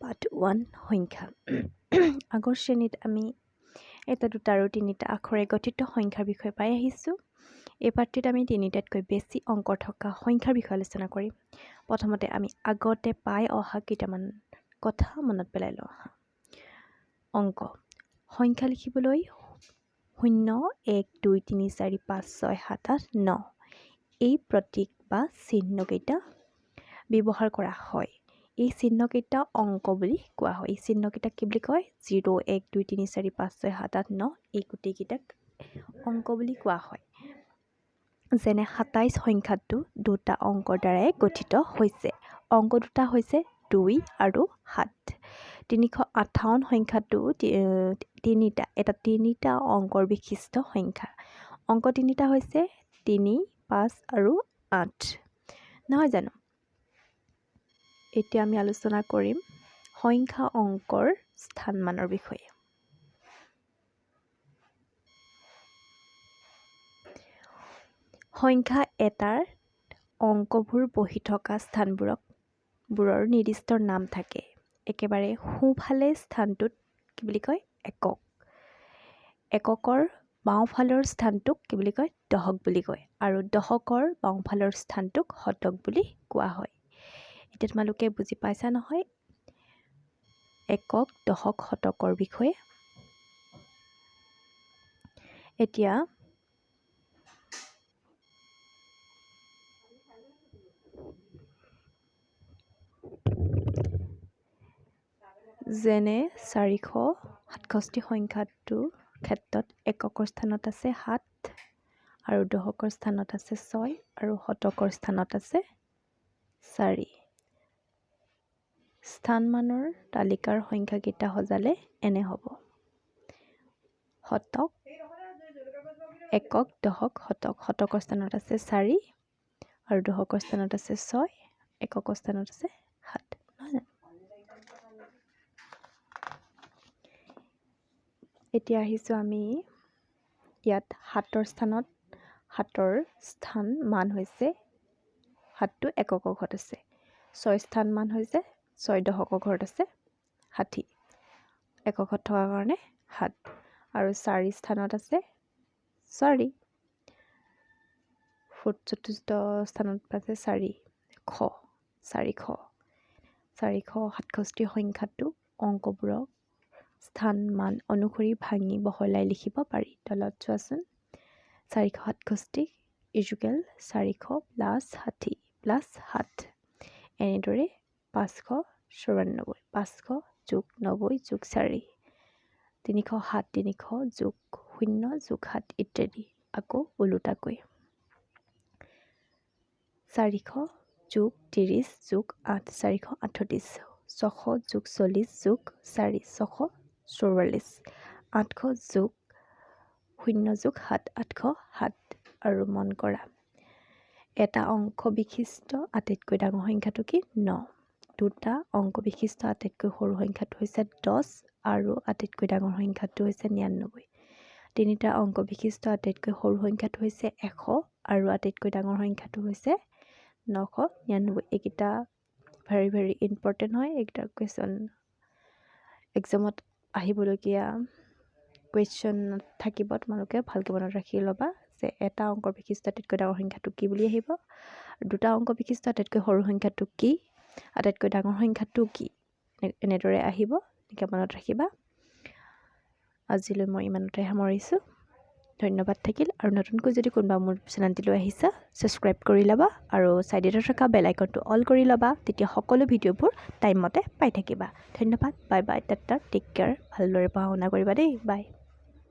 Part 1 সংখ্যা। আগৰ শ্ৰেণীত আমি এটা দুটা আৰু তিনিটা আখৰে গঠিত সংখ্যাৰ বিষয়ে পাই আহিছোঁ। এই পাঠটিত আমি তিনিটাতকৈ বেছি অংক থকা সংখ্যাৰ বিষয়ে আলোচনা কৰিম। প্ৰথমতে আমি আগতে পাই অহা কেইটামান কথা মনত পেলাই লওঁ। অংক সংখ্যা লিখিবলৈ 0 1 2 3 4 5 6 7 8 9 এই প্ৰতীক বা চিহ্নকেইটা ব্যৱহাৰ কৰা হয়। এই চিহ্নকেইটা অংক বুলি কোৱা হয়। এই চিহ্নকেইটাক কি বুলি কয়? 0 1 2 3 4 5 6 7 8 9 এই গোটেইকেইটাক অংক বুলি কোৱা হয়। যেনে 27 সংখ্যাটো দুটা অংকৰ দ্বাৰাই গঠিত হৈছে। অংক দুটা হৈছে 2 আৰু 7। 358 সংখ্যাটো তিনিটা অংকৰ বিশিষ্ট সংখ্যা। অংক তিনিটা হৈছে 3 5 আৰু 8 নহয় জানো? এতিয়া আমি আলোচনা কৰিম সংখ্যা অংকৰ স্থানমানৰ বিষয়ে। সংখ্যা এটাৰ অংকবোৰ বহি থকা স্থানবোৰৰ নিৰ্দিষ্ট নাম থাকে। একেবাৰে সোঁফালে স্থানটোত কি বুলি কয়? একক। এককৰ বাওঁফালৰ স্থানটোক কি বুলি কয়? দশক বুলি কয়। আৰু দশকৰ বাওঁফালৰ স্থানটোক শতক বুলি কোৱা হয়। এতিয়া তোমালোকে বুজি পাইছা নহয় একক, দশক, শতকৰ বিষয়ে। এতিয়া যেনে 467 সংখ্যাটোৰ ক্ষেত্ৰত এককৰ স্থানত আছে 7 আৰু দশকৰ স্থানত আছে 6 আৰু শতকৰ স্থানত আছে 4। স্থানমানৰ তালিকাৰ সংখ্যাকেইটা সজালে এনে হ'ব। শতক, একক, দশক, শতক। শতকৰ স্থানত আছে 4 আৰু দশকৰ স্থানত আছে 6, এককৰ স্থানত আছে 7। এতিয়া আহিছোঁ আমি ইয়াত 7ৰ স্থানত 7ৰ স্থান মান হৈছে 7টো এককৰ ঘৰত আছে। 6 স্থান মান হৈছে 6 দশকৰ ঘৰত আছে 60 একক ঘৰত থকাৰ কাৰণে 7 আৰু 4 স্থানত আছে 4। চতুৰ্থ স্থানত আছে 467 সংখ্যাটো অংকবোৰক স্থান মান অনুসৰি ভাঙি বহলাই লিখিব পাৰি। তলত চোৱাচোন 467 ইজুকেল 400 প্লাছ 60 প্লাছ 7। এনেদৰে 594 500 যোগ 90 যোগ 4 307 300 যোগ 0 যোগ 7 ইত্যাদি। আকৌ ওলোটাকৈ 400 যোগ 30 যোগ 8 438 600 যোগ 40 যোগ 4 644 800 যোগ 0 যোগ 7 807। আৰু মন কৰা এটা অংক বিশিষ্ট আটাইতকৈ ডাঙৰ সংখ্যাটো কি? 9। দুটা অংক বিশিষ্ট আটাইতকৈ সৰু সংখ্যাটো হৈছে 10 আৰু আটাইতকৈ ডাঙৰ সংখ্যাটো হৈছে 99। তিনিটা অংক বিশিষ্ট আটাইতকৈ সৰু সংখ্যাটো হৈছে 100 আৰু আটাইতকৈ ডাঙৰ সংখ্যাটো হৈছে 999। এইকেইটা ভেৰি ভেৰি ইম্পৰ্টেণ্ট হয়। এইকেইটা কুৱেশ্যন এক্সামত আহিবলগীয়া কুৱেশ্যন থাকিব। তোমালোকে ভালকৈ মনত ৰাখি ল'বা যে এটা অংকৰ বিশিষ্ট আটাইতকৈ ডাঙৰ সংখ্যাটো কি বুলি আহিব, দুটা অংক বিশিষ্ট আটাইতকৈ সৰু সংখ্যাটো কি, আটাইতকৈ ডাঙৰ সংখ্যাটো কি, এনেদৰে আহিব। এনেকৈ মনত ৰাখিবা। আজিলৈ মই ইমানতে সামৰিছোঁ। ধন্যবাদ থাকিল। আৰু নতুনকৈ যদি কোনোবা মোৰ চেনেলটিলৈ আহিছা ছাবস্ক্ৰাইব কৰি ল'বা আৰু ছাইডতে থকা বেল আইকনটো অল কৰি ল'বা। তেতিয়া সকলো ভিডিঅ'বোৰ টাইমমতে পাই থাকিবা। ধন্যবাদ। Bye bye. Take care. ভালদৰে পঢ়া শুনা কৰিবা দেই। বাই।